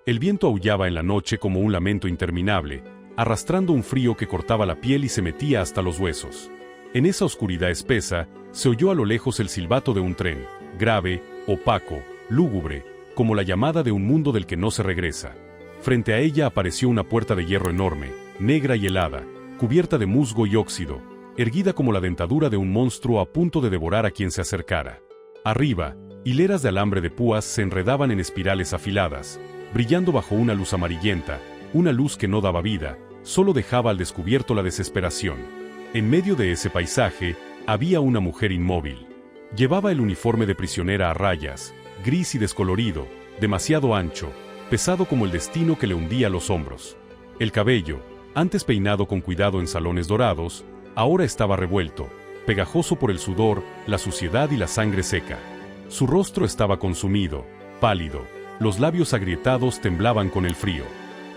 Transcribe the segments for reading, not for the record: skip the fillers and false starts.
El viento aullaba en la noche como un lamento interminable, arrastrando un frío que cortaba la piel y se metía hasta los huesos. En esa oscuridad espesa, se oyó a lo lejos el silbato de un tren, grave, opaco, lúgubre, como la llamada de un mundo del que no se regresa. Frente a ella apareció una puerta de hierro enorme, negra y helada, cubierta de musgo y óxido, erguida como la dentadura de un monstruo a punto de devorar a quien se acercara. Arriba, hileras de alambre de púas se enredaban en espirales afiladas, brillando bajo una luz amarillenta, una luz que no daba vida, solo dejaba al descubierto la desesperación. En medio de ese paisaje, había una mujer inmóvil. Llevaba el uniforme de prisionera a rayas, gris y descolorido, demasiado ancho, pesado como el destino que le hundía los hombros. El cabello, antes peinado con cuidado en salones dorados, ahora estaba revuelto, pegajoso por el sudor, la suciedad y la sangre seca. Su rostro estaba consumido, pálido, los labios agrietados temblaban con el frío.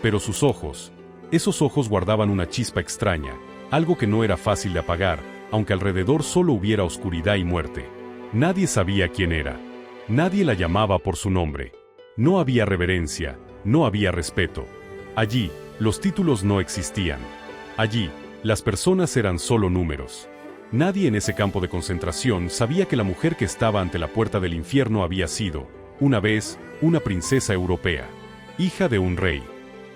Pero sus ojos, esos ojos guardaban una chispa extraña, algo que no era fácil de apagar, aunque alrededor solo hubiera oscuridad y muerte. Nadie sabía quién era. Nadie la llamaba por su nombre. No había reverencia, no había respeto. Allí, los títulos no existían. Allí, las personas eran solo números. Nadie en ese campo de concentración sabía que la mujer que estaba ante la puerta del infierno había sido, una vez, una princesa europea, hija de un rey.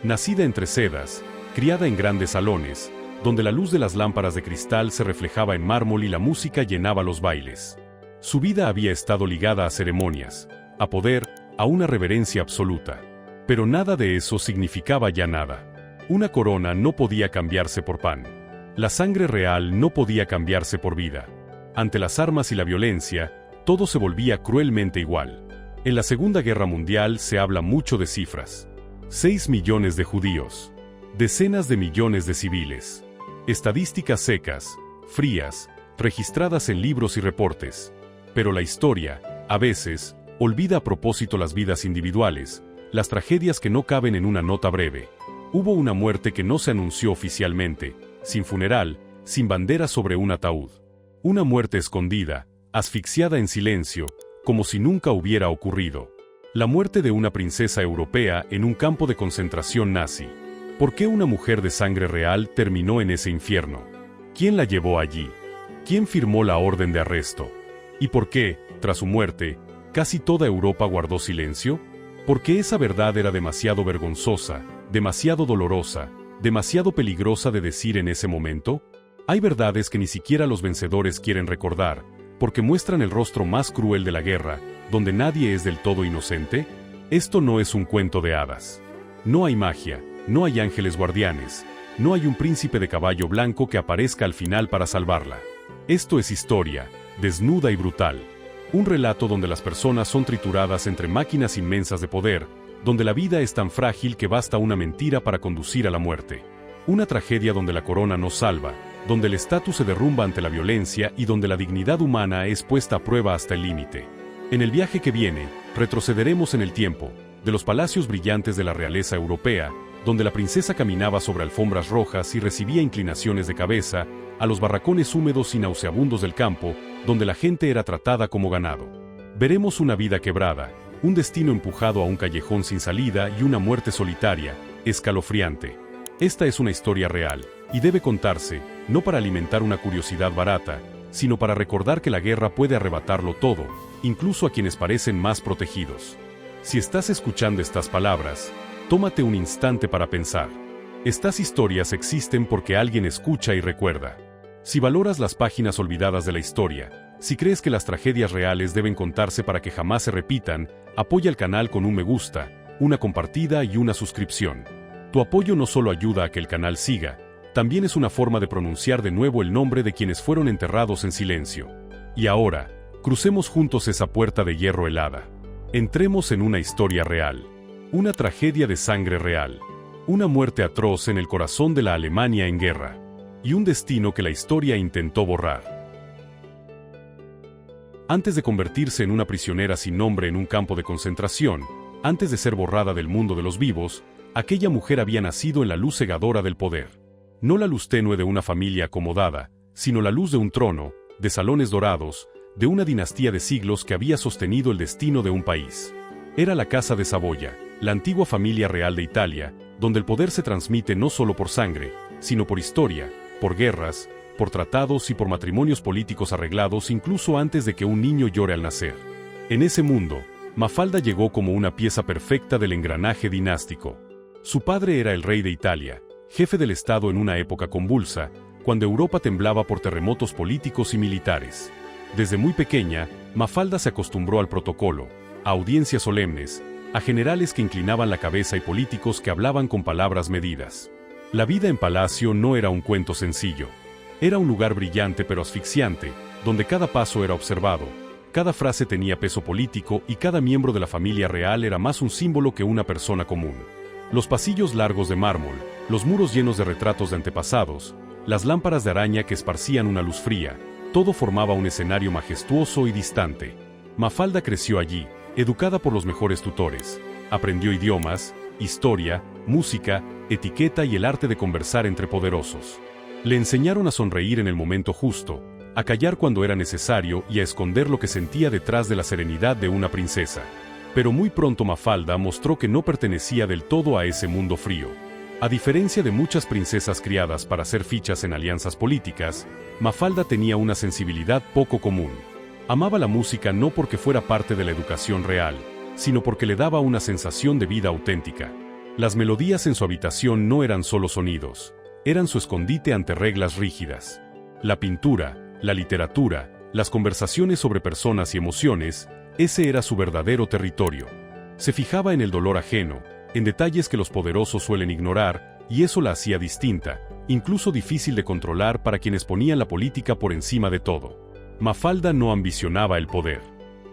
Nacida entre sedas, criada en grandes salones, donde la luz de las lámparas de cristal se reflejaba en mármol y la música llenaba los bailes. Su vida había estado ligada a ceremonias, a poder, a una reverencia absoluta. Pero nada de eso significaba ya nada. Una corona no podía cambiarse por pan. La sangre real no podía cambiarse por vida. Ante las armas y la violencia, todo se volvía cruelmente igual. En la Segunda Guerra Mundial se habla mucho de cifras. 6 millones de judíos. Decenas de millones de civiles. Estadísticas secas, frías, registradas en libros y reportes. Pero la historia, a veces, olvida a propósito las vidas individuales, las tragedias que no caben en una nota breve. Hubo una muerte que no se anunció oficialmente, sin funeral, sin bandera sobre un ataúd. Una muerte escondida, asfixiada en silencio, como si nunca hubiera ocurrido. La muerte de una princesa europea en un campo de concentración nazi. ¿Por qué una mujer de sangre real terminó en ese infierno? ¿Quién la llevó allí? ¿Quién firmó la orden de arresto? ¿Y por qué, tras su muerte, casi toda Europa guardó silencio? Porque esa verdad era demasiado vergonzosa, demasiado dolorosa, demasiado peligrosa de decir en ese momento. Hay verdades que ni siquiera los vencedores quieren recordar, porque muestran el rostro más cruel de la guerra, donde nadie es del todo inocente. Esto no es un cuento de hadas. No hay magia, no hay ángeles guardianes, no hay un príncipe de caballo blanco que aparezca al final para salvarla. Esto es historia, desnuda y brutal. Un relato donde las personas son trituradas entre máquinas inmensas de poder, donde la vida es tan frágil que basta una mentira para conducir a la muerte. Una tragedia donde la corona no salva, donde el estatus se derrumba ante la violencia y donde la dignidad humana es puesta a prueba hasta el límite. En el viaje que viene, retrocederemos en el tiempo, de los palacios brillantes de la realeza europea, donde la princesa caminaba sobre alfombras rojas y recibía inclinaciones de cabeza, a los barracones húmedos y nauseabundos del campo, donde la gente era tratada como ganado. Veremos una vida quebrada, un destino empujado a un callejón sin salida y una muerte solitaria, escalofriante. Esta es una historia real, y debe contarse, no para alimentar una curiosidad barata, sino para recordar que la guerra puede arrebatarlo todo, incluso a quienes parecen más protegidos. Si estás escuchando estas palabras, tómate un instante para pensar. Estas historias existen porque alguien escucha y recuerda. Si valoras las páginas olvidadas de la historia, si crees que las tragedias reales deben contarse para que jamás se repitan, apoya el canal con un me gusta, una compartida y una suscripción. Tu apoyo no solo ayuda a que el canal siga, también es una forma de pronunciar de nuevo el nombre de quienes fueron enterrados en silencio. Y ahora, crucemos juntos esa puerta de hierro helada. Entremos en una historia real. Una tragedia de sangre real. Una muerte atroz en el corazón de la Alemania en guerra. Y un destino que la historia intentó borrar. Antes de convertirse en una prisionera sin nombre en un campo de concentración, antes de ser borrada del mundo de los vivos, aquella mujer había nacido en la luz cegadora del poder. No la luz tenue de una familia acomodada, sino la luz de un trono, de salones dorados, de una dinastía de siglos que había sostenido el destino de un país. Era la Casa de Saboya, la antigua familia real de Italia, donde el poder se transmite no solo por sangre, sino por historia, por guerras, por tratados y por matrimonios políticos arreglados incluso antes de que un niño llore al nacer. En ese mundo, Mafalda llegó como una pieza perfecta del engranaje dinástico. Su padre era el rey de Italia, jefe del Estado en una época convulsa, cuando Europa temblaba por terremotos políticos y militares. Desde muy pequeña, Mafalda se acostumbró al protocolo, a audiencias solemnes, a generales que inclinaban la cabeza y políticos que hablaban con palabras medidas. La vida en palacio no era un cuento sencillo. Era un lugar brillante pero asfixiante, donde cada paso era observado, cada frase tenía peso político y cada miembro de la familia real era más un símbolo que una persona común. Los pasillos largos de mármol, los muros llenos de retratos de antepasados, las lámparas de araña que esparcían una luz fría, todo formaba un escenario majestuoso y distante. Mafalda creció allí, educada por los mejores tutores. Aprendió idiomas, historia, música, etiqueta y el arte de conversar entre poderosos. Le enseñaron a sonreír en el momento justo, a callar cuando era necesario y a esconder lo que sentía detrás de la serenidad de una princesa. Pero muy pronto Mafalda mostró que no pertenecía del todo a ese mundo frío. A diferencia de muchas princesas criadas para hacer fichas en alianzas políticas, Mafalda tenía una sensibilidad poco común. Amaba la música no porque fuera parte de la educación real, sino porque le daba una sensación de vida auténtica. Las melodías en su habitación no eran solo sonidos, eran su escondite ante reglas rígidas. La pintura, la literatura, las conversaciones sobre personas y emociones, ese era su verdadero territorio. Se fijaba en el dolor ajeno, en detalles que los poderosos suelen ignorar, y eso la hacía distinta, incluso difícil de controlar para quienes ponían la política por encima de todo. Mafalda no ambicionaba el poder.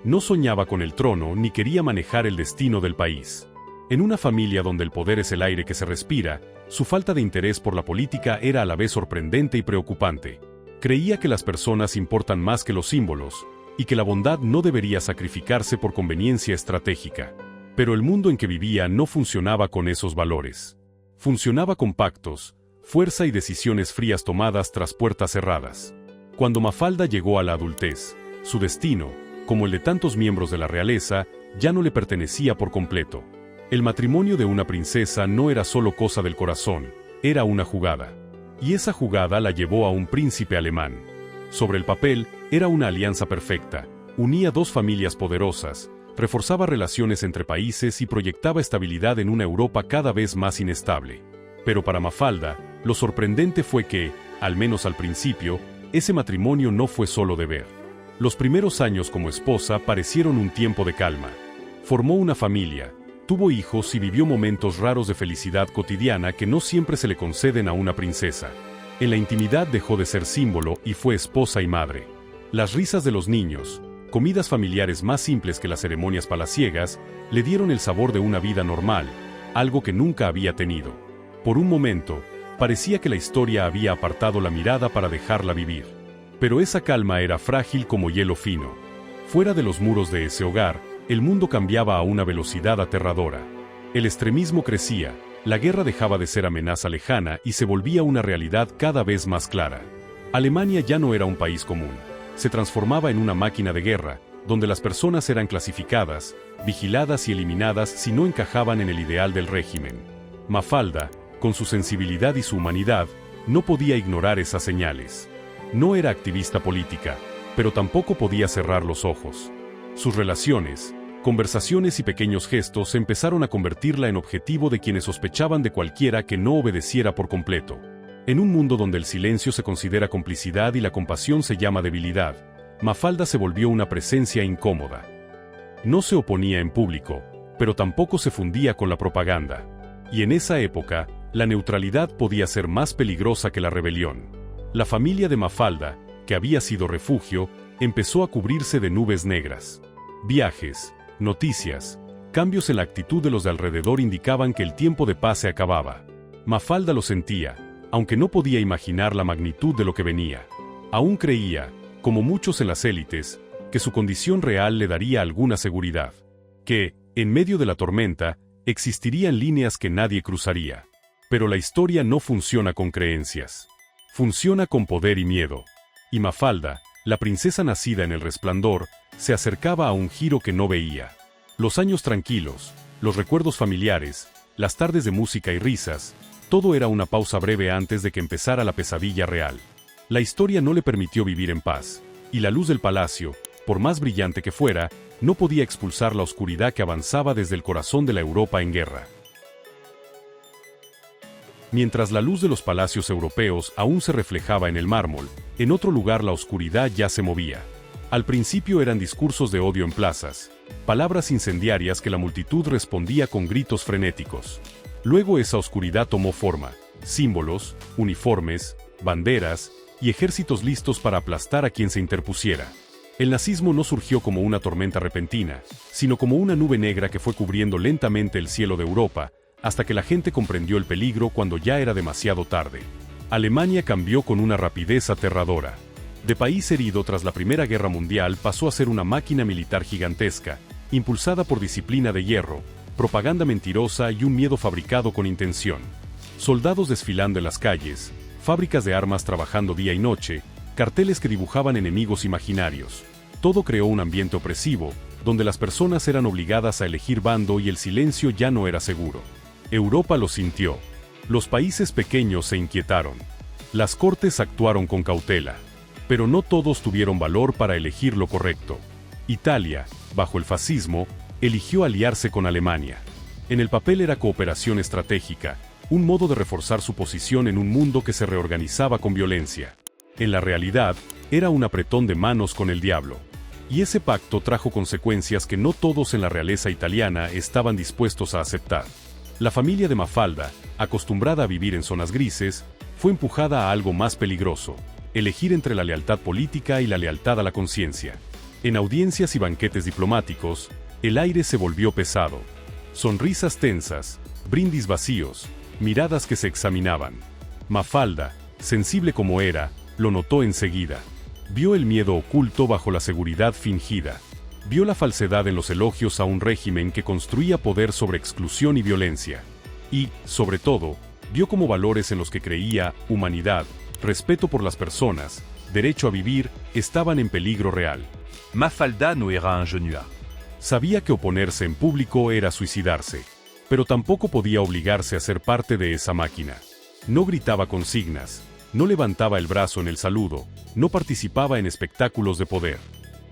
No soñaba con el trono ni quería manejar el destino del país. En una familia donde el poder es el aire que se respira, su falta de interés por la política era a la vez sorprendente y preocupante. Creía que las personas importan más que los símbolos, y que la bondad no debería sacrificarse por conveniencia estratégica. Pero el mundo en que vivía no funcionaba con esos valores. Funcionaba con pactos, fuerza y decisiones frías tomadas tras puertas cerradas. Cuando Mafalda llegó a la adultez, su destino, como el de tantos miembros de la realeza, ya no le pertenecía por completo. El matrimonio de una princesa no era solo cosa del corazón, era una jugada. Y esa jugada la llevó a un príncipe alemán. Sobre el papel, era una alianza perfecta, unía dos familias poderosas, reforzaba relaciones entre países y proyectaba estabilidad en una Europa cada vez más inestable. Pero para Mafalda, lo sorprendente fue que, al menos al principio, ese matrimonio no fue solo deber. Los primeros años como esposa parecieron un tiempo de calma. Formó una familia, tuvo hijos y vivió momentos raros de felicidad cotidiana que no siempre se le conceden a una princesa. En la intimidad dejó de ser símbolo y fue esposa y madre. Las risas de los niños, comidas familiares más simples que las ceremonias palaciegas, le dieron el sabor de una vida normal, algo que nunca había tenido. Por un momento, parecía que la historia había apartado la mirada para dejarla vivir. Pero esa calma era frágil como hielo fino. Fuera de los muros de ese hogar, el mundo cambiaba a una velocidad aterradora. El extremismo crecía, la guerra dejaba de ser amenaza lejana y se volvía una realidad cada vez más clara. Alemania ya no era un país común. Se transformaba en una máquina de guerra, donde las personas eran clasificadas, vigiladas y eliminadas si no encajaban en el ideal del régimen. Mafalda, con su sensibilidad y su humanidad, no podía ignorar esas señales. No era activista política, pero tampoco podía cerrar los ojos. Sus relaciones, conversaciones y pequeños gestos empezaron a convertirla en objetivo de quienes sospechaban de cualquiera que no obedeciera por completo. En un mundo donde el silencio se considera complicidad y la compasión se llama debilidad, Mafalda se volvió una presencia incómoda. No se oponía en público, pero tampoco se fundía con la propaganda. Y en esa época, la neutralidad podía ser más peligrosa que la rebelión. La familia de Mafalda, que había sido refugio, empezó a cubrirse de nubes negras. Viajes, noticias, cambios en la actitud de los de alrededor indicaban que el tiempo de paz se acababa. Mafalda lo sentía, aunque no podía imaginar la magnitud de lo que venía. Aún creía, como muchos en las élites, que su condición real le daría alguna seguridad. Que, en medio de la tormenta, existirían líneas que nadie cruzaría. Pero la historia no funciona con creencias. Funciona con poder y miedo. Y Mafalda, la princesa nacida en el resplandor, se acercaba a un giro que no veía. Los años tranquilos, Los recuerdos familiares, las tardes de música y risas, todo era una pausa breve antes de que empezara la pesadilla real. La historia no le permitió vivir en paz, y la luz del palacio, por más brillante que fuera, no podía expulsar la oscuridad que avanzaba desde el corazón de la Europa en guerra. Mientras la luz de los palacios europeos aún se reflejaba en el mármol, en otro lugar la oscuridad ya se movía. Al principio eran discursos de odio en plazas, palabras incendiarias que la multitud respondía con gritos frenéticos. Luego esa oscuridad tomó forma, símbolos, uniformes, banderas y ejércitos listos para aplastar a quien se interpusiera. El nazismo no surgió como una tormenta repentina, sino como una nube negra que fue cubriendo lentamente el cielo de Europa, hasta que la gente comprendió el peligro cuando ya era demasiado tarde. Alemania cambió con una rapidez aterradora. De país herido tras la Primera Guerra Mundial pasó a ser una máquina militar gigantesca, impulsada por disciplina de hierro, propaganda mentirosa y un miedo fabricado con intención. Soldados desfilando en las calles, fábricas de armas trabajando día y noche, carteles que dibujaban enemigos imaginarios. Todo creó un ambiente opresivo, donde las personas eran obligadas a elegir bando y el silencio ya no era seguro. Europa lo sintió. Los países pequeños se inquietaron. Las cortes actuaron con cautela. Pero no todos tuvieron valor para elegir lo correcto. Italia, bajo el fascismo, eligió aliarse con Alemania. En el papel era cooperación estratégica, un modo de reforzar su posición en un mundo que se reorganizaba con violencia. En la realidad, era un apretón de manos con el diablo. Y ese pacto trajo consecuencias que no todos en la realeza italiana estaban dispuestos a aceptar. La familia de Mafalda, acostumbrada a vivir en zonas grises, fue empujada a algo más peligroso: elegir entre la lealtad política y la lealtad a la conciencia. En audiencias y banquetes diplomáticos, el aire se volvió pesado. Sonrisas tensas, brindis vacíos, miradas que se examinaban. Mafalda, sensible como era, lo notó enseguida. Vio el miedo oculto bajo la seguridad fingida. Vio la falsedad en los elogios a un régimen que construía poder sobre exclusión y violencia. Y, sobre todo, vio como valores en los que creía, humanidad, respeto por las personas, derecho a vivir, estaban en peligro real. Mafalda no era ingénua. Sabía que oponerse en público era suicidarse, pero tampoco podía obligarse a ser parte de esa máquina. No gritaba consignas, no levantaba el brazo en el saludo, no participaba en espectáculos de poder.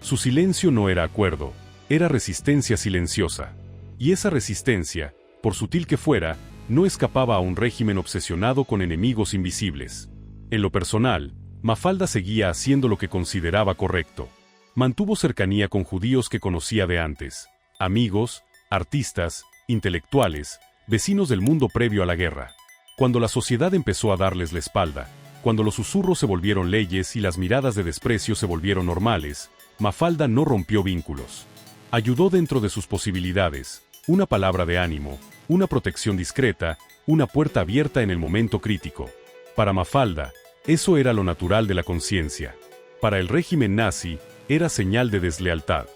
Su silencio no era acuerdo, era resistencia silenciosa. Y esa resistencia, por sutil que fuera, no escapaba a un régimen obsesionado con enemigos invisibles. En lo personal, Mafalda seguía haciendo lo que consideraba correcto. Mantuvo cercanía con judíos que conocía de antes, amigos, artistas, intelectuales, vecinos del mundo previo a la guerra. Cuando la sociedad empezó a darles la espalda, cuando los susurros se volvieron leyes y las miradas de desprecio se volvieron normales, Mafalda no rompió vínculos. Ayudó dentro de sus posibilidades, una palabra de ánimo, una protección discreta, una puerta abierta en el momento crítico. Para Mafalda, eso era lo natural de la conciencia. Para el régimen nazi, era señal de deslealtad.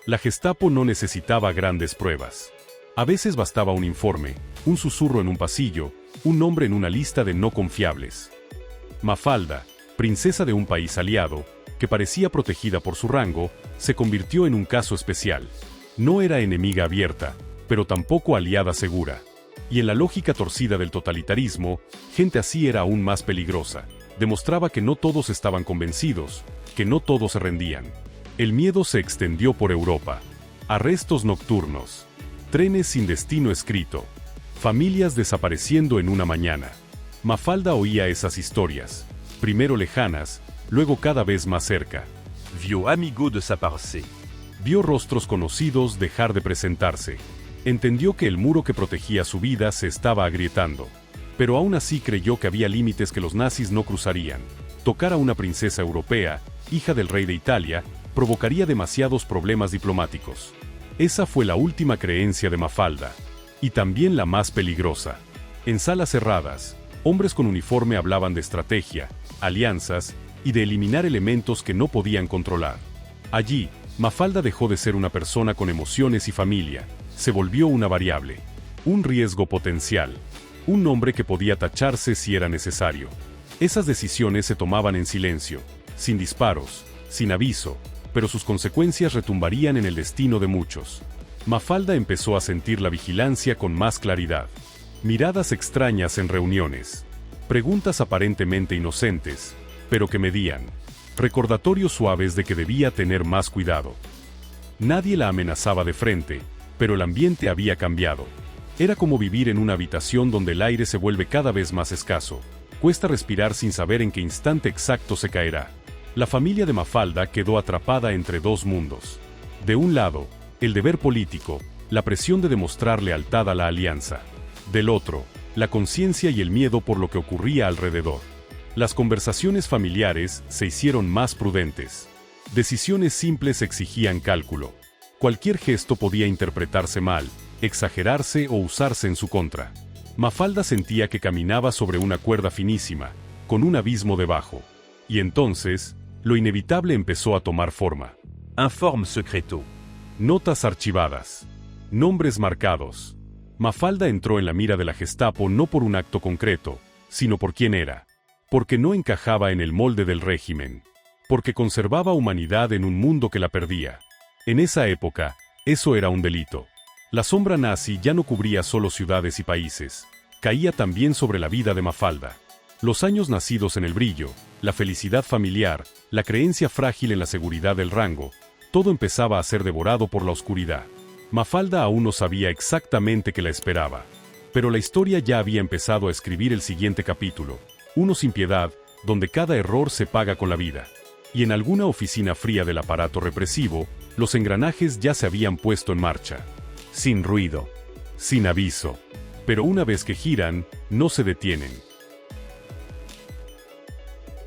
La Gestapo no necesitaba grandes pruebas. A veces bastaba un informe, un susurro en un pasillo, un nombre en una lista de no confiables. Mafalda, princesa de un país aliado, que parecía protegida por su rango, se convirtió en un caso especial. No era enemiga abierta, pero tampoco aliada segura. Y en la lógica torcida del totalitarismo, gente así era aún más peligrosa. Demostraba que no todos estaban convencidos, que no todos se rendían. El miedo se extendió por Europa. Arrestos nocturnos, trenes sin destino escrito, familias desapareciendo en una mañana. Mafalda oía esas historias, primero lejanas, luego cada vez más cerca. Vio amigos desaparecer. Vio rostros conocidos dejar de presentarse. Entendió que el muro que protegía su vida se estaba agrietando. Pero aún así creyó que había límites que los nazis no cruzarían. Tocar a una princesa europea, hija del rey de Italia, provocaría demasiados problemas diplomáticos. Esa fue la última creencia de Mafalda. Y también la más peligrosa. En salas cerradas, hombres con uniforme hablaban de estrategia, alianzas y de eliminar elementos que no podían controlar. Allí, Mafalda dejó de ser una persona con emociones y familia, se volvió una variable, un riesgo potencial, un nombre que podía tacharse si era necesario. Esas decisiones se tomaban en silencio, sin disparos, sin aviso, pero sus consecuencias retumbarían en el destino de muchos. Mafalda empezó a sentir la vigilancia con más claridad. Miradas extrañas en reuniones. Preguntas aparentemente inocentes, pero que medían. Recordatorios suaves de que debía tener más cuidado. Nadie la amenazaba de frente, pero el ambiente había cambiado. Era como vivir en una habitación donde el aire se vuelve cada vez más escaso. Cuesta respirar sin saber en qué instante exacto se caerá. La familia de Mafalda quedó atrapada entre dos mundos. De un lado, el deber político, la presión de demostrar lealtad a la alianza. Del otro, la conciencia y el miedo por lo que ocurría alrededor. Las conversaciones familiares se hicieron más prudentes. Decisiones simples exigían cálculo. Cualquier gesto podía interpretarse mal, exagerarse o usarse en su contra. Mafalda sentía que caminaba sobre una cuerda finísima, con un abismo debajo. Y entonces, lo inevitable empezó a tomar forma. Informe secreto. Notas archivadas. Nombres marcados. Mafalda entró en la mira de la Gestapo no por un acto concreto, sino por quién era. Porque no encajaba en el molde del régimen. Porque conservaba humanidad en un mundo que la perdía. En esa época, eso era un delito. La sombra nazi ya no cubría solo ciudades y países. Caía también sobre la vida de Mafalda. Los años nacidos en el brillo, la felicidad familiar, la creencia frágil en la seguridad del rango, todo empezaba a ser devorado por la oscuridad. Mafalda aún no sabía exactamente qué la esperaba. Pero la historia ya había empezado a escribir el siguiente capítulo, uno sin piedad, donde cada error se paga con la vida. Y en alguna oficina fría del aparato represivo, los engranajes ya se habían puesto en marcha. Sin ruido, sin aviso. Pero una vez que giran, no se detienen.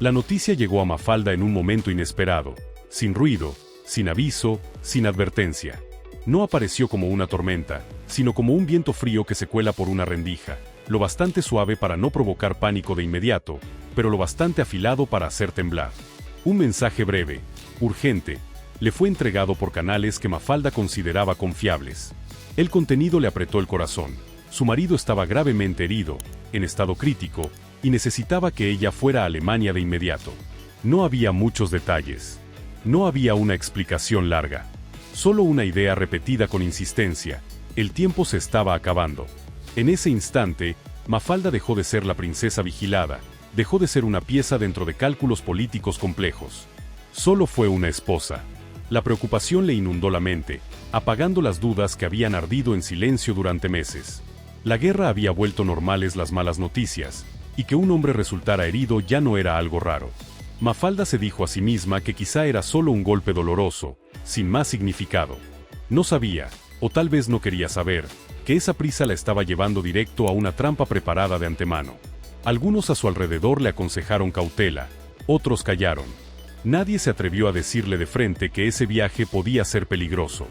La noticia llegó a Mafalda en un momento inesperado, sin ruido, sin aviso, sin advertencia. No apareció como una tormenta, sino como un viento frío que se cuela por una rendija, lo bastante suave para no provocar pánico de inmediato, pero lo bastante afilado para hacer temblar. Un mensaje breve, urgente, le fue entregado por canales que Mafalda consideraba confiables. El contenido le apretó el corazón. Su marido estaba gravemente herido, en estado crítico, y necesitaba que ella fuera a Alemania de inmediato. No había muchos detalles. No había una explicación larga. Solo una idea repetida con insistencia. El tiempo se estaba acabando. En ese instante, Mafalda dejó de ser la princesa vigilada, dejó de ser una pieza dentro de cálculos políticos complejos. Solo fue una esposa. La preocupación le inundó la mente, apagando las dudas que habían ardido en silencio durante meses. La guerra había vuelto normales las malas noticias, y que un hombre resultara herido ya no era algo raro. Mafalda se dijo a sí misma que quizá era solo un golpe doloroso, sin más significado. No sabía, o tal vez no quería saber, que esa prisa la estaba llevando directo a una trampa preparada de antemano. Algunos a su alrededor le aconsejaron cautela, otros callaron. Nadie se atrevió a decirle de frente que ese viaje podía ser peligroso.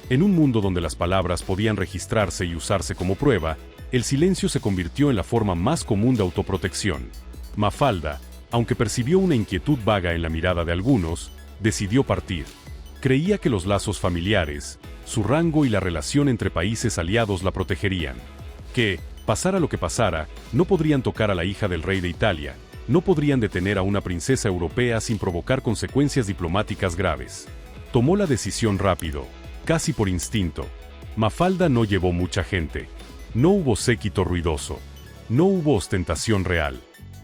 En un mundo donde las palabras podían registrarse y usarse como prueba, el silencio se convirtió en la forma más común de autoprotección. Mafalda, aunque percibió una inquietud vaga en la mirada de algunos, decidió partir. Creía que los lazos familiares, su rango y la relación entre países aliados la protegerían. Que, pasara lo que pasara, no podrían tocar a la hija del rey de Italia, no podrían detener a una princesa europea sin provocar consecuencias diplomáticas graves. Tomó la decisión rápido, casi por instinto. Mafalda no llevó mucha gente. No hubo séquito ruidoso. No hubo ostentación real.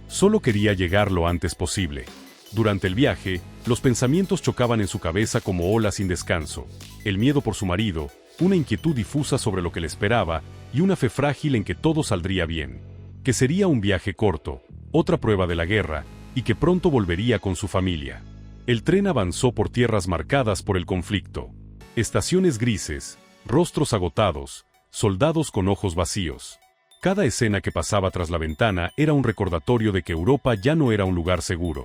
Solo quería llegar lo antes posible. Durante el viaje, los pensamientos chocaban en su cabeza como olas sin descanso. El miedo por su marido, una inquietud difusa sobre lo que le esperaba, y una fe frágil en que todo saldría bien. Que sería un viaje corto, otra prueba de la guerra, y que pronto volvería con su familia. El tren avanzó por tierras marcadas por el conflicto. Estaciones grises, rostros agotados, soldados con ojos vacíos. Cada escena que pasaba tras la ventana era un recordatorio de que Europa ya no era un lugar seguro.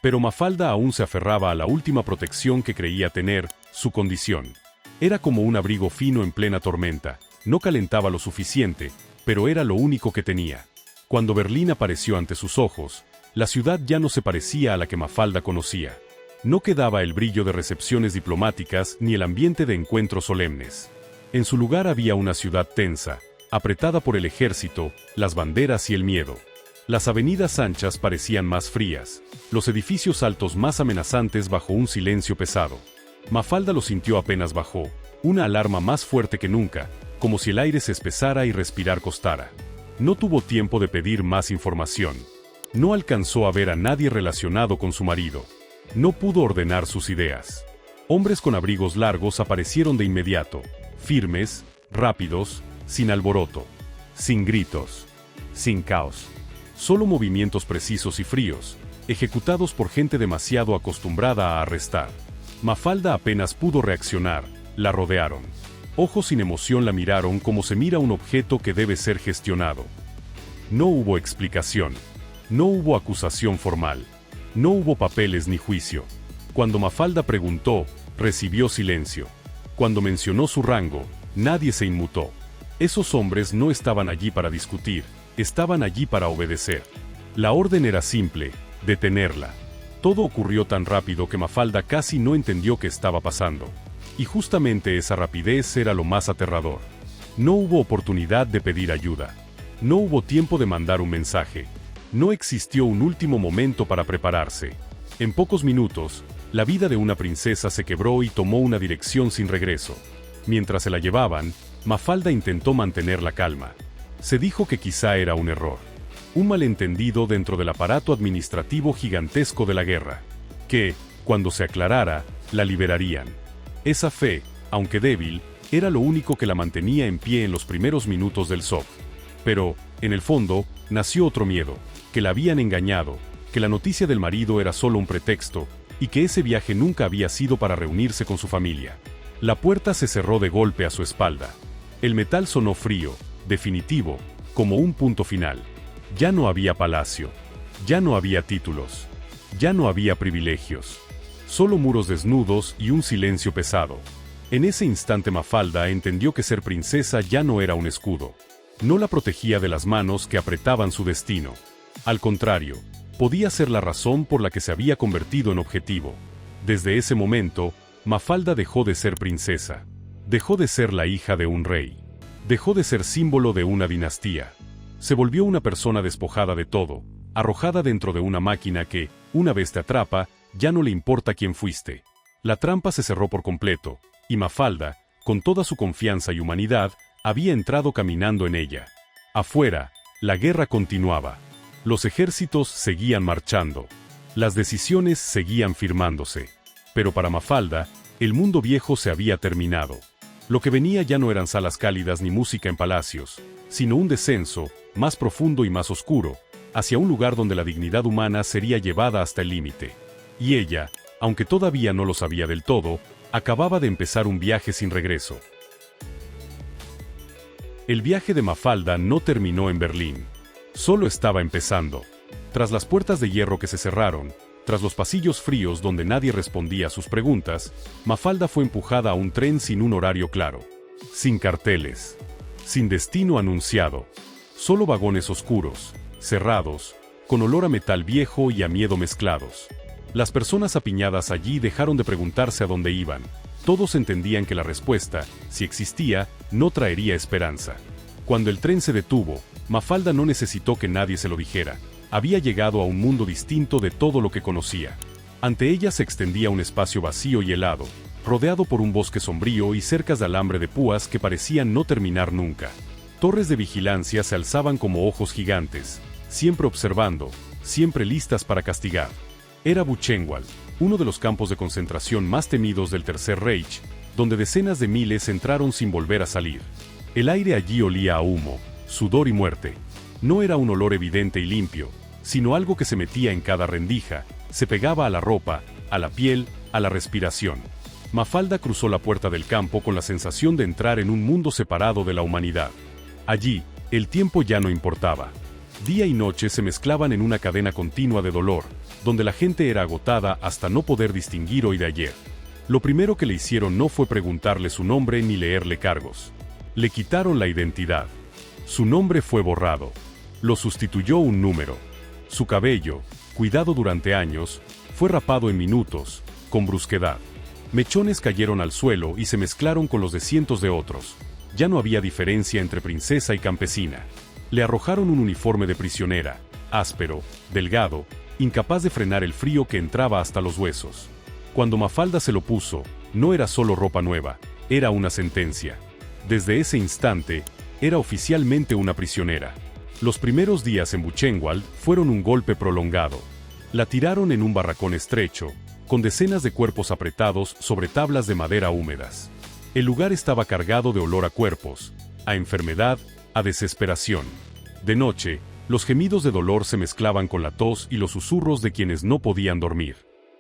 Pero Mafalda aún se aferraba a la última protección que creía tener, su condición. Era como un abrigo fino en plena tormenta, no calentaba lo suficiente, pero era lo único que tenía. Cuando Berlín apareció ante sus ojos, la ciudad ya no se parecía a la que Mafalda conocía. No quedaba el brillo de recepciones diplomáticas ni el ambiente de encuentros solemnes. En su lugar había una ciudad tensa, apretada por el ejército, las banderas y el miedo. Las avenidas anchas parecían más frías, los edificios altos más amenazantes bajo un silencio pesado. Mafalda lo sintió apenas bajó, Una alarma más fuerte que nunca, como si el aire se espesara y respirar costara. No tuvo tiempo de pedir más información. No alcanzó a ver a nadie relacionado con su marido. No pudo ordenar sus ideas. Hombres con abrigos largos aparecieron de inmediato, firmes, rápidos, sin alboroto, sin gritos, sin caos. Solo movimientos precisos y fríos, ejecutados por gente demasiado acostumbrada a arrestar. Mafalda apenas pudo reaccionar, la rodearon. Ojos sin emoción la miraron como se mira un objeto que debe ser gestionado. No hubo explicación. No hubo acusación formal. No hubo papeles ni juicio. Cuando Mafalda preguntó, recibió silencio. Cuando mencionó su rango, nadie se inmutó. Esos hombres no estaban allí para discutir, estaban allí para obedecer. La orden era simple, detenerla. Todo ocurrió tan rápido que Mafalda casi no entendió qué estaba pasando. Y justamente esa rapidez era lo más aterrador. No hubo oportunidad de pedir ayuda. No hubo tiempo de mandar un mensaje. No existió un último momento para prepararse. En pocos minutos, la vida de una princesa se quebró y tomó una dirección sin regreso. Mientras se la llevaban, Mafalda intentó mantener la calma. Se dijo que quizá era un error. Un malentendido dentro del aparato administrativo gigantesco de la guerra. Que, cuando se aclarara, la liberarían. Esa fe, aunque débil, era lo único que la mantenía en pie en los primeros minutos del shock. Pero, en el fondo, nació otro miedo, que la habían engañado, que la noticia del marido era solo un pretexto, y que ese viaje nunca había sido para reunirse con su familia. La puerta se cerró de golpe a su espalda. El metal sonó frío, definitivo, como un punto final. Ya no había palacio. Ya no había títulos. Ya no había privilegios. Solo muros desnudos y un silencio pesado. En ese instante Mafalda entendió que ser princesa ya no era un escudo. No la protegía de las manos que apretaban su destino. Al contrario, podía ser la razón por la que se había convertido en objetivo. Desde ese momento, Mafalda dejó de ser princesa. Dejó de ser la hija de un rey. Dejó de ser símbolo de una dinastía. Se volvió una persona despojada de todo, arrojada dentro de una máquina que, una vez te atrapa, ya no le importa quién fuiste. La trampa se cerró por completo, y Mafalda, con toda su confianza y humanidad, había entrado caminando en ella. Afuera, la guerra continuaba. Los ejércitos seguían marchando. Las decisiones seguían firmándose. Pero para Mafalda, el mundo viejo se había terminado. Lo que venía ya no eran salas cálidas ni música en palacios, sino un descenso, más profundo y más oscuro, hacia un lugar donde la dignidad humana sería llevada hasta el límite. Y ella, aunque todavía no lo sabía del todo, acababa de empezar un viaje sin regreso. El viaje de Mafalda no terminó en Berlín. Solo estaba empezando. Tras las puertas de hierro que se cerraron, tras los pasillos fríos donde nadie respondía a sus preguntas, Mafalda fue empujada a un tren sin un horario claro. Sin carteles. Sin destino anunciado. Solo vagones oscuros, cerrados, con olor a metal viejo y a miedo mezclados. Las personas apiñadas allí dejaron de preguntarse a dónde iban. Todos entendían que la respuesta, si existía, no traería esperanza. Cuando el tren se detuvo, Mafalda no necesitó que nadie se lo dijera. Había llegado a un mundo distinto de todo lo que conocía. Ante ella se extendía un espacio vacío y helado, rodeado por un bosque sombrío y cercas de alambre de púas que parecían no terminar nunca. Torres de vigilancia se alzaban como ojos gigantes, siempre observando, siempre listas para castigar. Era Buchenwald, uno de los campos de concentración más temidos del Tercer Reich, donde decenas de miles entraron sin volver a salir. El aire allí olía a humo, sudor y muerte. No era un olor evidente y limpio, sino algo que se metía en cada rendija, se pegaba a la ropa, a la piel, a la respiración. Mafalda cruzó la puerta del campo con la sensación de entrar en un mundo separado de la humanidad. Allí, el tiempo ya no importaba. Día y noche se mezclaban en una cadena continua de dolor, donde la gente era agotada hasta no poder distinguir hoy de ayer. Lo primero que le hicieron no fue preguntarle su nombre ni leerle cargos. Le quitaron la identidad. Su nombre fue borrado. Lo sustituyó un número. Su cabello, cuidado durante años, fue rapado en minutos, con brusquedad. Mechones cayeron al suelo y se mezclaron con los de cientos de otros. Ya no había diferencia entre princesa y campesina. Le arrojaron un uniforme de prisionera, áspero, delgado, incapaz de frenar el frío que entraba hasta los huesos. Cuando Mafalda se lo puso, no era solo ropa nueva, era una sentencia. Desde ese instante, era oficialmente una prisionera. Los primeros días en Buchenwald fueron un golpe prolongado. La tiraron en un barracón estrecho, con decenas de cuerpos apretados sobre tablas de madera húmedas. El lugar estaba cargado de olor a cuerpos, a enfermedad, a desesperación. De noche, los gemidos de dolor se mezclaban con la tos y los susurros de quienes no podían dormir.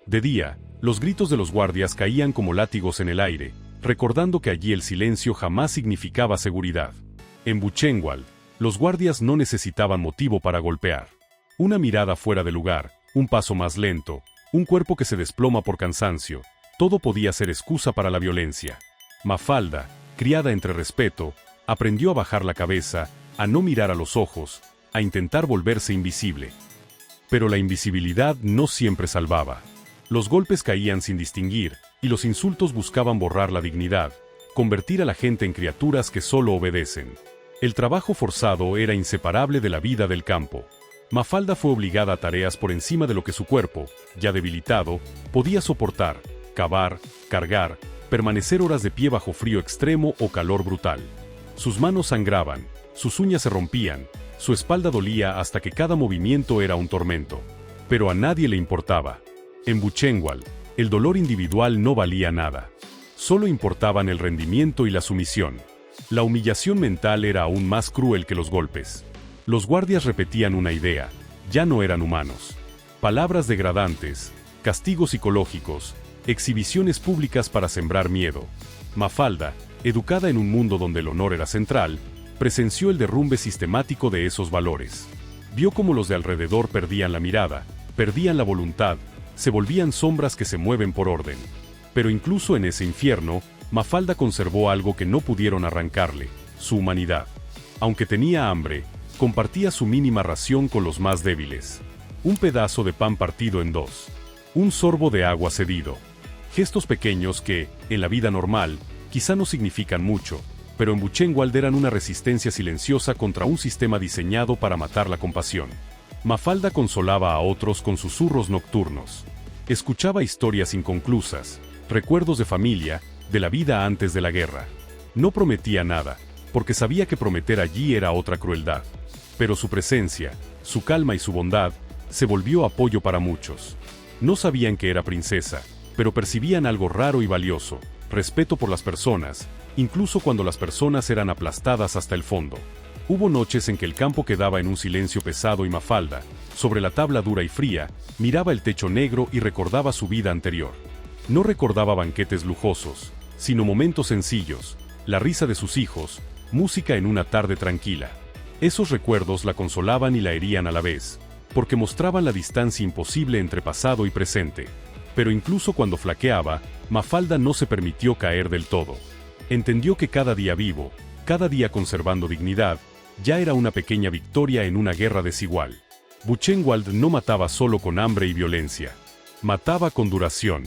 De día, los gritos de los guardias caían como látigos en el aire, recordando que allí el silencio jamás significaba seguridad. En Buchenwald, los guardias no necesitaban motivo para golpear. Una mirada fuera de lugar, un paso más lento, un cuerpo que se desploma por cansancio, todo podía ser excusa para la violencia. Mafalda, criada entre respeto, aprendió a bajar la cabeza, a no mirar a los ojos, a intentar volverse invisible. Pero la invisibilidad no siempre salvaba. Los golpes caían sin distinguir, y los insultos buscaban borrar la dignidad, convertir a la gente en criaturas que solo obedecen. El trabajo forzado era inseparable de la vida del campo. Mafalda fue obligada a tareas por encima de lo que su cuerpo, ya debilitado, podía soportar: cavar, cargar, permanecer horas de pie bajo frío extremo o calor brutal. Sus manos sangraban, sus uñas se rompían, su espalda dolía hasta que cada movimiento era un tormento. Pero a nadie le importaba. En Buchenwald, el dolor individual no valía nada. Solo importaban el rendimiento y la sumisión. La humillación mental era aún más cruel que los golpes. Los guardias repetían una idea: ya no eran humanos. Palabras degradantes, castigos psicológicos, exhibiciones públicas para sembrar miedo. Mafalda, educada en un mundo donde el honor era central, presenció el derrumbe sistemático de esos valores. Vio cómo los de alrededor perdían la mirada, perdían la voluntad, se volvían sombras que se mueven por orden. Pero incluso en ese infierno, Mafalda conservó algo que no pudieron arrancarle: su humanidad. Aunque tenía hambre, compartía su mínima ración con los más débiles. Un pedazo de pan partido en dos. Un sorbo de agua cedido. Gestos pequeños que, en la vida normal, quizá no significan mucho, pero en Buchenwald eran una resistencia silenciosa contra un sistema diseñado para matar la compasión. Mafalda consolaba a otros con susurros nocturnos. Escuchaba historias inconclusas, recuerdos de familia, de la vida antes de la guerra. No prometía nada, porque sabía que prometer allí era otra crueldad. Pero su presencia, su calma y su bondad, se volvió apoyo para muchos. No sabían que era princesa, pero percibían algo raro y valioso: respeto por las personas, incluso cuando las personas eran aplastadas hasta el fondo. Hubo noches en que el campo quedaba en un silencio pesado y Mafalda, sobre la tabla dura y fría, miraba el techo negro y recordaba su vida anterior. No recordaba banquetes lujosos, sino momentos sencillos, la risa de sus hijos, música en una tarde tranquila. Esos recuerdos la consolaban y la herían a la vez, porque mostraban la distancia imposible entre pasado y presente. Pero incluso cuando flaqueaba, Mafalda no se permitió caer del todo. Entendió que cada día vivo, cada día conservando dignidad, ya era una pequeña victoria en una guerra desigual. Buchenwald no mataba solo con hambre y violencia. Mataba con duración,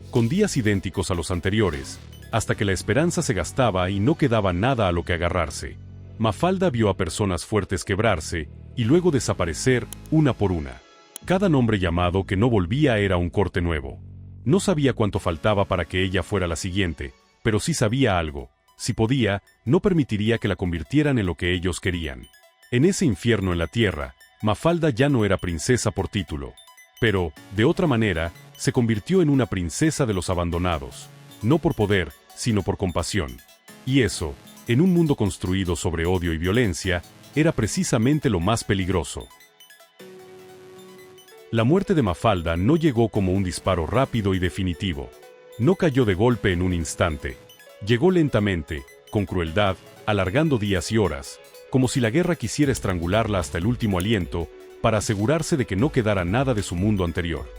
con días idénticos a los anteriores, hasta que la esperanza se gastaba y no quedaba nada a lo que agarrarse. Mafalda vio a personas fuertes quebrarse y luego desaparecer una por una. Cada nombre llamado que no volvía era un corte nuevo. No sabía cuánto faltaba para que ella fuera la siguiente, pero sí sabía algo: si podía, no permitiría que la convirtieran en lo que ellos querían. En ese infierno en la tierra, Mafalda ya no era princesa por título. Pero, de otra manera, se convirtió en una princesa de los abandonados, no por poder, sino por compasión. Y eso, en un mundo construido sobre odio y violencia, era precisamente lo más peligroso. La muerte de Mafalda no llegó como un disparo rápido y definitivo. No cayó de golpe en un instante. Llegó lentamente, con crueldad, alargando días y horas, como si la guerra quisiera estrangularla hasta el último aliento, para asegurarse de que no quedara nada de su mundo anterior.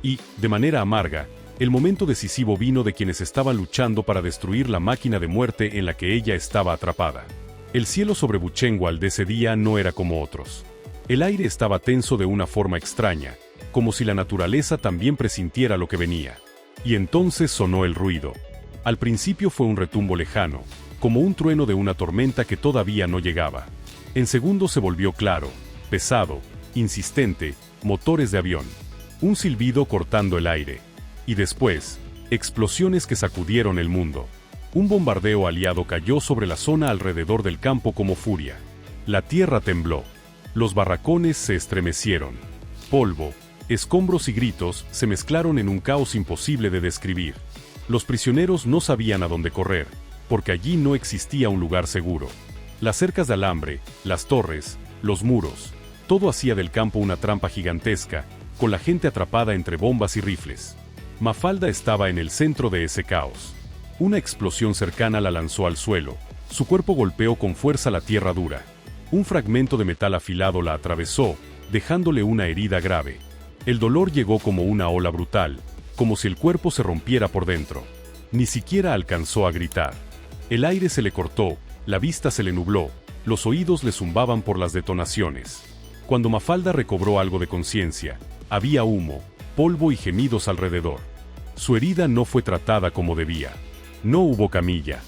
Y, de manera amarga, el momento decisivo vino de quienes estaban luchando para destruir la máquina de muerte en la que ella estaba atrapada. El cielo sobre Buchenwald de ese día no era como otros. El aire estaba tenso de una forma extraña, como si la naturaleza también presintiera lo que venía. Y entonces sonó el ruido. Al principio fue un retumbo lejano, como un trueno de una tormenta que todavía no llegaba. En segundos se volvió claro, pesado, insistente, motores de avión. Un silbido cortando el aire. Y después, explosiones que sacudieron el mundo. Un bombardeo aliado cayó sobre la zona alrededor del campo como furia. La tierra tembló. Los barracones se estremecieron. Polvo, escombros y gritos se mezclaron en un caos imposible de describir. Los prisioneros no sabían a dónde correr, porque allí no existía un lugar seguro. Las cercas de alambre, las torres, los muros, todo hacía del campo una trampa gigantesca, con la gente atrapada entre bombas y rifles. Mafalda estaba en el centro de ese caos. Una explosión cercana la lanzó al suelo. Su cuerpo golpeó con fuerza la tierra dura. Un fragmento de metal afilado la atravesó, dejándole una herida grave. El dolor llegó como una ola brutal, como si el cuerpo se rompiera por dentro. Ni siquiera alcanzó a gritar. El aire se le cortó, la vista se le nubló, los oídos le zumbaban por las detonaciones. Cuando Mafalda recobró algo de conciencia, había humo, polvo y gemidos alrededor. Su herida no fue tratada como debía. No hubo camilla.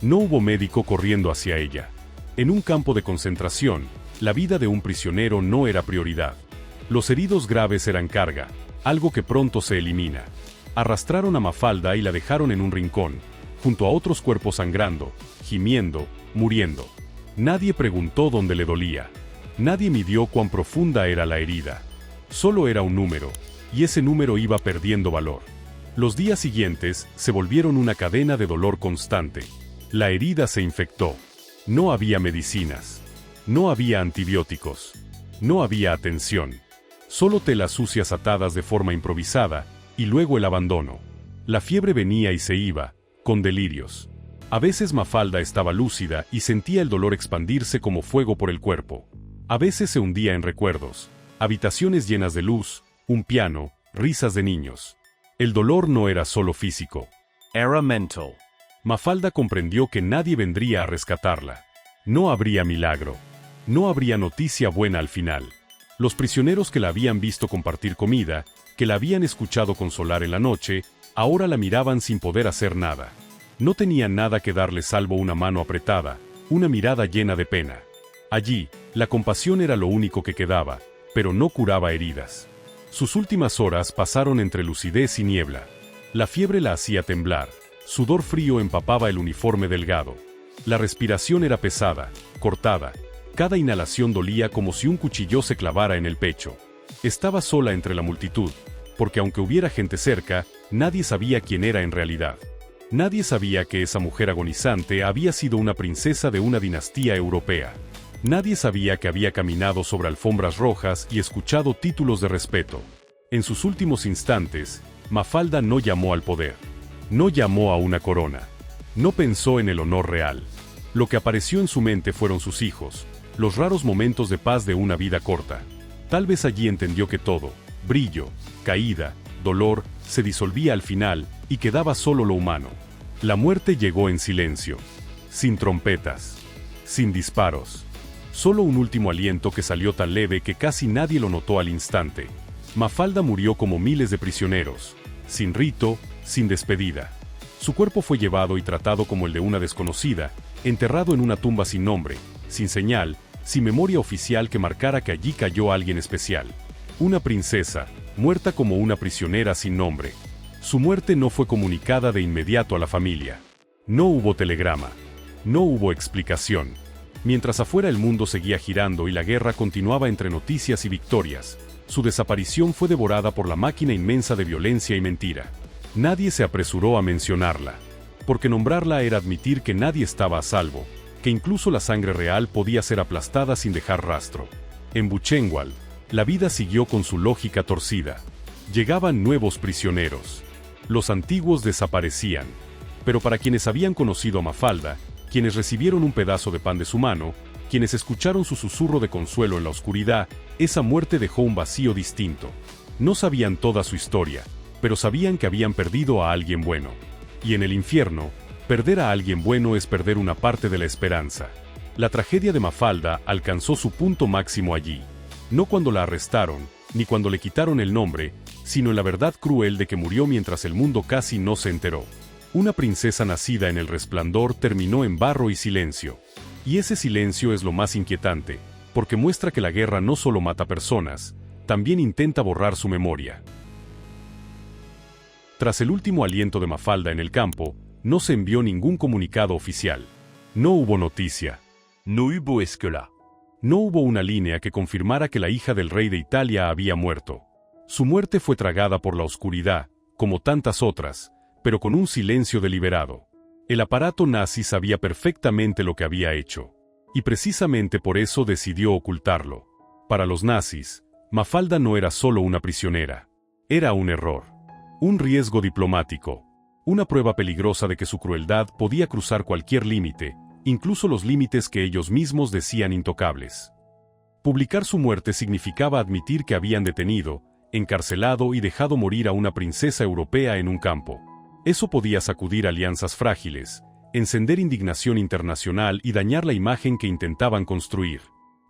No hubo médico corriendo hacia ella. En un campo de concentración, la vida de un prisionero no era prioridad. Los heridos graves eran carga, algo que pronto se elimina. Arrastraron a Mafalda y la dejaron en un rincón, junto a otros cuerpos sangrando, gimiendo, muriendo. Nadie preguntó dónde le dolía. Nadie midió cuán profunda era la herida. Solo era un número, y ese número iba perdiendo valor. Los días siguientes se volvieron una cadena de dolor constante. La herida se infectó. No había medicinas. No había antibióticos. No había atención. Solo telas sucias atadas de forma improvisada, y luego el abandono. La fiebre venía y se iba, con delirios. A veces Mafalda estaba lúcida y sentía el dolor expandirse como fuego por el cuerpo. A veces se hundía en recuerdos, habitaciones llenas de luz, un piano, risas de niños. El dolor no era solo físico. Era mental. Mafalda comprendió que nadie vendría a rescatarla. No habría milagro. No habría noticia buena al final. Los prisioneros que la habían visto compartir comida, que la habían escuchado consolar en la noche, ahora la miraban sin poder hacer nada. No tenían nada que darle salvo una mano apretada, una mirada llena de pena. Allí, la compasión era lo único que quedaba, pero no curaba heridas. Sus últimas horas pasaron entre lucidez y niebla. La fiebre la hacía temblar, sudor frío empapaba el uniforme delgado. La respiración era pesada, cortada. Cada inhalación dolía como si un cuchillo se clavara en el pecho. Estaba sola entre la multitud, porque aunque hubiera gente cerca, nadie sabía quién era en realidad. Nadie sabía que esa mujer agonizante había sido una princesa de una dinastía europea. Nadie sabía que había caminado sobre alfombras rojas y escuchado títulos de respeto. En sus últimos instantes, Mafalda no llamó al poder. No llamó a una corona. No pensó en el honor real. Lo que apareció en su mente fueron sus hijos, los raros momentos de paz de una vida corta. Tal vez allí entendió que todo, brillo, caída, dolor, se disolvía al final y quedaba solo lo humano. La muerte llegó en silencio, sin trompetas, sin disparos. Solo un último aliento que salió tan leve que casi nadie lo notó al instante. Mafalda murió como miles de prisioneros, sin rito, sin despedida. Su cuerpo fue llevado y tratado como el de una desconocida, enterrado en una tumba sin nombre, sin señal, sin memoria oficial que marcara que allí cayó alguien especial. Una princesa, muerta como una prisionera sin nombre. Su muerte no fue comunicada de inmediato a la familia. No hubo telegrama. No hubo explicación. Mientras afuera el mundo seguía girando y la guerra continuaba entre noticias y victorias, su desaparición fue devorada por la máquina inmensa de violencia y mentira. Nadie se apresuró a mencionarla, porque nombrarla era admitir que nadie estaba a salvo, que incluso la sangre real podía ser aplastada sin dejar rastro. En Buchenwald, la vida siguió con su lógica torcida. Llegaban nuevos prisioneros. Los antiguos desaparecían. Pero para quienes habían conocido a Mafalda, quienes recibieron un pedazo de pan de su mano, quienes escucharon su susurro de consuelo en la oscuridad, esa muerte dejó un vacío distinto. No sabían toda su historia, pero sabían que habían perdido a alguien bueno. Y en el infierno, perder a alguien bueno es perder una parte de la esperanza. La tragedia de Mafalda alcanzó su punto máximo allí. No cuando la arrestaron, ni cuando le quitaron el nombre, sino en la verdad cruel de que murió mientras el mundo casi no se enteró. Una princesa nacida en el resplandor terminó en barro y silencio. Y ese silencio es lo más inquietante, porque muestra que la guerra no solo mata personas, también intenta borrar su memoria. Tras el último aliento de Mafalda en el campo, No se envió ningún comunicado oficial. No hubo noticia. No hubo esquela. No hubo una línea que confirmara que la hija del rey de Italia había muerto. Su muerte fue tragada por la oscuridad, como tantas otras, pero con un silencio deliberado. El aparato nazi sabía perfectamente lo que había hecho, y precisamente por eso decidió ocultarlo. Para los nazis, Mafalda no era solo una prisionera. Era un error. Un riesgo diplomático. Una prueba peligrosa de que su crueldad podía cruzar cualquier límite, incluso los límites que ellos mismos decían intocables. Publicar su muerte significaba admitir que habían detenido, encarcelado y dejado morir a una princesa europea en un campo. Eso podía sacudir alianzas frágiles, encender indignación internacional y dañar la imagen que intentaban construir.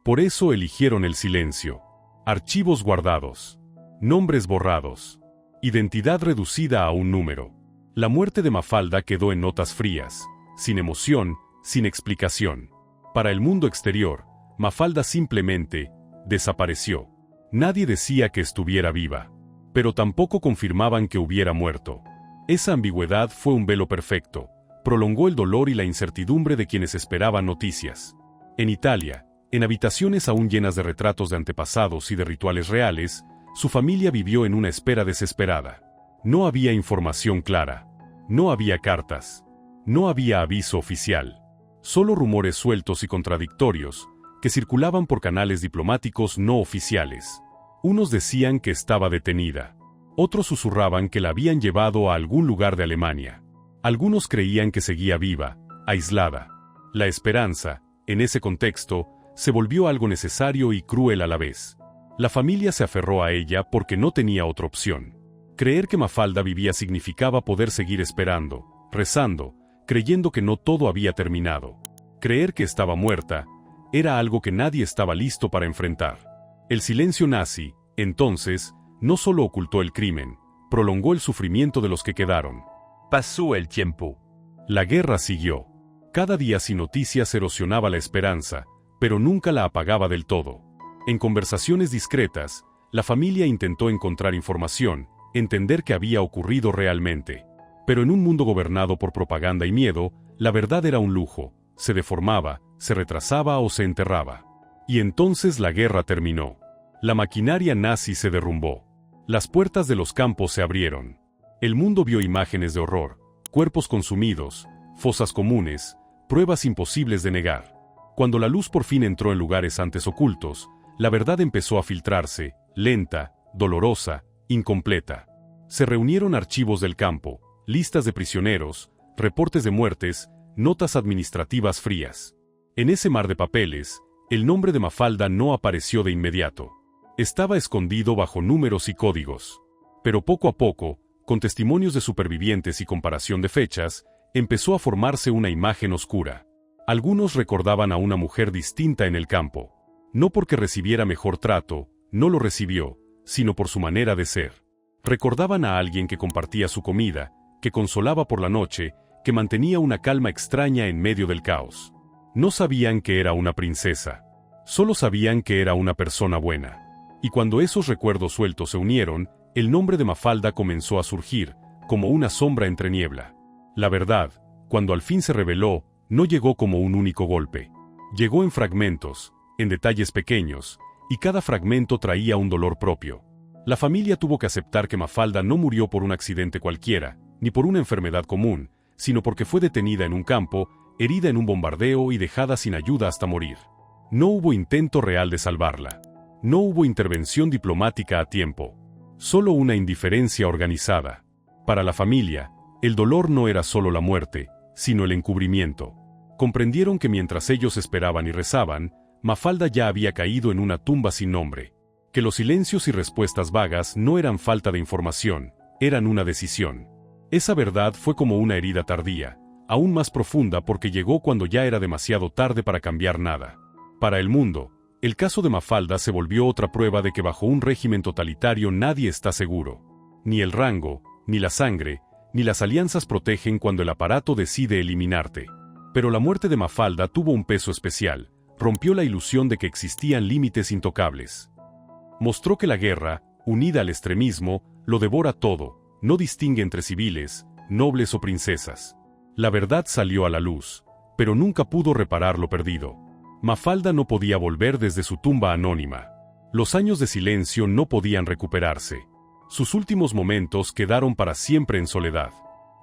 Por eso eligieron el silencio. Archivos guardados. Nombres borrados. Identidad reducida a un número. La muerte de Mafalda quedó en notas frías, sin emoción, sin explicación. Para el mundo exterior, Mafalda simplemente desapareció. Nadie decía que estuviera viva, pero tampoco confirmaban que hubiera muerto. Esa ambigüedad fue un velo perfecto, prolongó el dolor y la incertidumbre de quienes esperaban noticias. En Italia, en habitaciones aún llenas de retratos de antepasados y de rituales reales, su familia vivió en una espera desesperada. No había información clara. No había cartas. No había aviso oficial. Solo rumores sueltos y contradictorios, que circulaban por canales diplomáticos no oficiales. Unos decían que estaba detenida. Otros susurraban que la habían llevado a algún lugar de Alemania. Algunos creían que seguía viva, aislada. La esperanza, en ese contexto, se volvió algo necesario y cruel a la vez. La familia se aferró a ella porque no tenía otra opción. Creer que Mafalda vivía significaba poder seguir esperando, rezando, creyendo que no todo había terminado. Creer que estaba muerta era algo que nadie estaba listo para enfrentar. El silencio nazi, entonces, no solo ocultó el crimen, prolongó el sufrimiento de los que quedaron. Pasó el tiempo. La guerra siguió. Cada día sin noticias erosionaba la esperanza, pero nunca la apagaba del todo. En conversaciones discretas, la familia intentó encontrar información, entender qué había ocurrido realmente. Pero en un mundo gobernado por propaganda y miedo, la verdad era un lujo, se deformaba, se retrasaba o se enterraba. Y entonces la guerra terminó. La maquinaria nazi se derrumbó. Las puertas de los campos se abrieron. El mundo vio imágenes de horror, cuerpos consumidos, fosas comunes, pruebas imposibles de negar. Cuando la luz por fin entró en lugares antes ocultos, la verdad empezó a filtrarse, lenta, dolorosa, incompleta. Se reunieron archivos del campo, listas de prisioneros, reportes de muertes, notas administrativas frías. En ese mar de papeles, el nombre de Mafalda no apareció de inmediato. Estaba escondido bajo números y códigos. Pero poco a poco, con testimonios de supervivientes y comparación de fechas, empezó a formarse una imagen oscura. Algunos recordaban a una mujer distinta en el campo. No porque recibiera mejor trato, no lo recibió, sino por su manera de ser. Recordaban a alguien que compartía su comida, que consolaba por la noche, que mantenía una calma extraña en medio del caos. No sabían que era una princesa. Solo sabían que era una persona buena. Y cuando esos recuerdos sueltos se unieron, el nombre de Mafalda comenzó a surgir, como una sombra entre niebla. La verdad, cuando al fin se reveló, no llegó como un único golpe. Llegó en fragmentos, en detalles pequeños, y cada fragmento traía un dolor propio. La familia tuvo que aceptar que Mafalda no murió por un accidente cualquiera, ni por una enfermedad común, sino porque fue detenida en un campo, herida en un bombardeo y dejada sin ayuda hasta morir. No hubo intento real de salvarla. No hubo intervención diplomática a tiempo. Solo una indiferencia organizada. Para la familia, el dolor no era solo la muerte, sino el encubrimiento. Comprendieron que mientras ellos esperaban y rezaban, Mafalda ya había caído en una tumba sin nombre. Que los silencios y respuestas vagas no eran falta de información, eran una decisión. Esa verdad fue como una herida tardía, aún más profunda porque llegó cuando ya era demasiado tarde para cambiar nada. Para el mundo, el caso de Mafalda se volvió otra prueba de que bajo un régimen totalitario nadie está seguro. Ni el rango, ni la sangre, ni las alianzas protegen cuando el aparato decide eliminarte. Pero la muerte de Mafalda tuvo un peso especial, rompió la ilusión de que existían límites intocables. Mostró que la guerra, unida al extremismo, lo devora todo, no distingue entre civiles, nobles o princesas. La verdad salió a la luz, pero nunca pudo reparar lo perdido. Mafalda no podía volver desde su tumba anónima. Los años de silencio no podían recuperarse. Sus últimos momentos quedaron para siempre en soledad.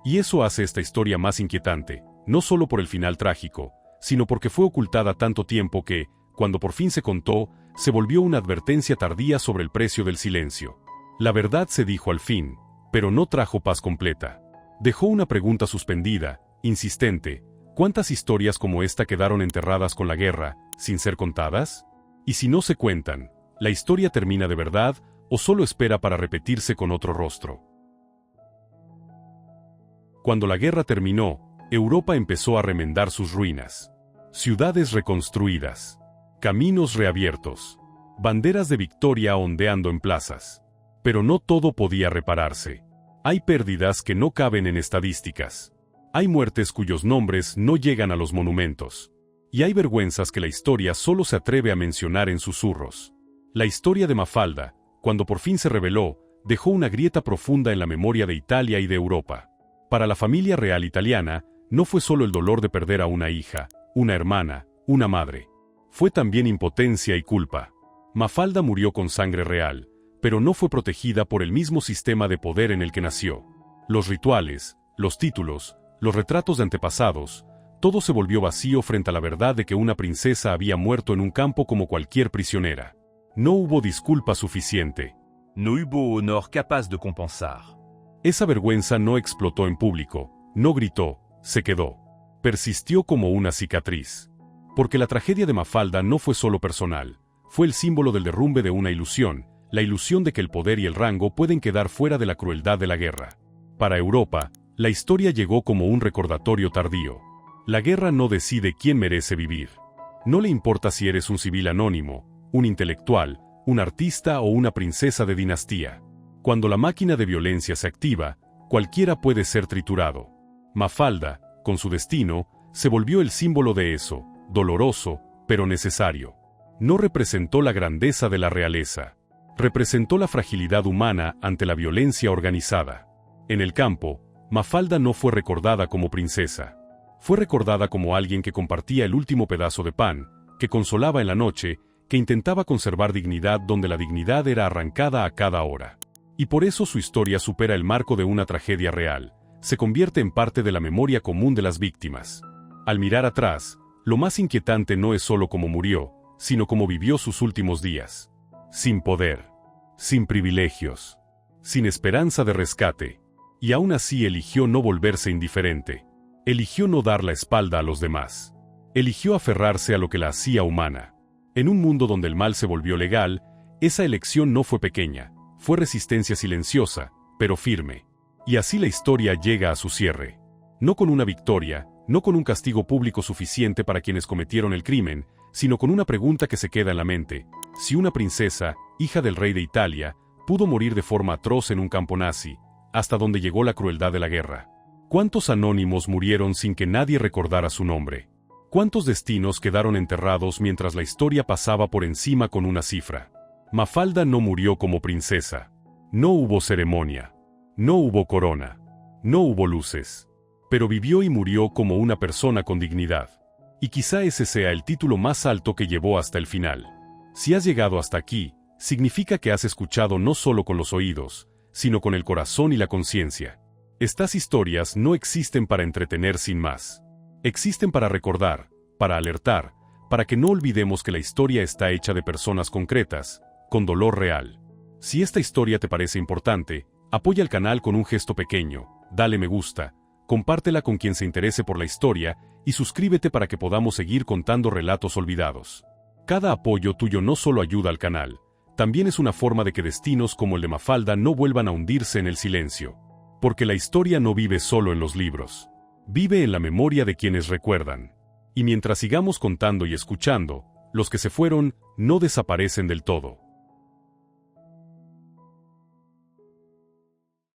Y eso hace esta historia más inquietante, no solo por el final trágico, sino porque fue ocultada tanto tiempo que, cuando por fin se contó, se volvió una advertencia tardía sobre el precio del silencio. La verdad se dijo al fin, pero no trajo paz completa. Dejó una pregunta suspendida, insistente: ¿cuántas historias como esta quedaron enterradas con la guerra, sin ser contadas? Y si no se cuentan, ¿la historia termina de verdad o solo espera para repetirse con otro rostro? Cuando la guerra terminó, Europa empezó a remendar sus ruinas. Ciudades reconstruidas, caminos reabiertos, banderas de victoria ondeando en plazas. Pero no todo podía repararse. Hay pérdidas que no caben en estadísticas. Hay muertes cuyos nombres no llegan a los monumentos. Y hay vergüenzas que la historia solo se atreve a mencionar en susurros. La historia de Mafalda, cuando por fin se reveló, dejó una grieta profunda en la memoria de Italia y de Europa. Para la familia real italiana, no fue solo el dolor de perder a una hija, una hermana, una madre. Fue también impotencia y culpa. Mafalda murió con sangre real, pero no fue protegida por el mismo sistema de poder en el que nació. Los rituales, los títulos, los retratos de antepasados, todo se volvió vacío frente a la verdad de que una princesa había muerto en un campo como cualquier prisionera. No hubo disculpa suficiente. No hubo honor capaz de compensar. Esa vergüenza no explotó en público, no gritó, se quedó. Persistió como una cicatriz. Porque la tragedia de Mafalda no fue solo personal, fue el símbolo del derrumbe de una ilusión, la ilusión de que el poder y el rango pueden quedar fuera de la crueldad de la guerra. Para Europa, la historia llegó como un recordatorio tardío. La guerra no decide quién merece vivir. No le importa si eres un civil anónimo, un intelectual, un artista o una princesa de dinastía. Cuando la máquina de violencia se activa, cualquiera puede ser triturado. Mafalda, con su destino, se volvió el símbolo de eso, doloroso, pero necesario. No representó la grandeza de la realeza. Representó la fragilidad humana ante la violencia organizada. En el campo, Mafalda no fue recordada como princesa. Fue recordada como alguien que compartía el último pedazo de pan, que consolaba en la noche, que intentaba conservar dignidad donde la dignidad era arrancada a cada hora. Y por eso su historia supera el marco de una tragedia real, se convierte en parte de la memoria común de las víctimas. Al mirar atrás, lo más inquietante no es solo cómo murió, sino cómo vivió sus últimos días. Sin poder, sin privilegios, sin esperanza de rescate. Y aún así eligió no volverse indiferente. Eligió no dar la espalda a los demás. Eligió aferrarse a lo que la hacía humana. En un mundo donde el mal se volvió legal, esa elección no fue pequeña, fue resistencia silenciosa, pero firme. Y así la historia llega a su cierre. No con una victoria, no con un castigo público suficiente para quienes cometieron el crimen, sino con una pregunta que se queda en la mente: si una princesa, hija del rey de Italia, pudo morir de forma atroz en un campo nazi, hasta donde llegó la crueldad de la guerra. ¿Cuántos anónimos murieron sin que nadie recordara su nombre? ¿Cuántos destinos quedaron enterrados mientras la historia pasaba por encima con una cifra? Mafalda no murió como princesa. No hubo ceremonia. No hubo corona. No hubo luces. Pero vivió y murió como una persona con dignidad. Y quizá ese sea el título más alto que llevó hasta el final. Si has llegado hasta aquí, significa que has escuchado no solo con los oídos, sino con el corazón y la conciencia. Estas historias no existen para entretener sin más. Existen para recordar, para alertar, para que no olvidemos que la historia está hecha de personas concretas, con dolor real. Si esta historia te parece importante, apoya el canal con un gesto pequeño, dale me gusta, compártela con quien se interese por la historia y suscríbete para que podamos seguir contando relatos olvidados. Cada apoyo tuyo no solo ayuda al canal, también es una forma de que destinos como el de Mafalda no vuelvan a hundirse en el silencio. Porque la historia no vive solo en los libros. Vive en la memoria de quienes recuerdan. Y mientras sigamos contando y escuchando, los que se fueron no desaparecen del todo.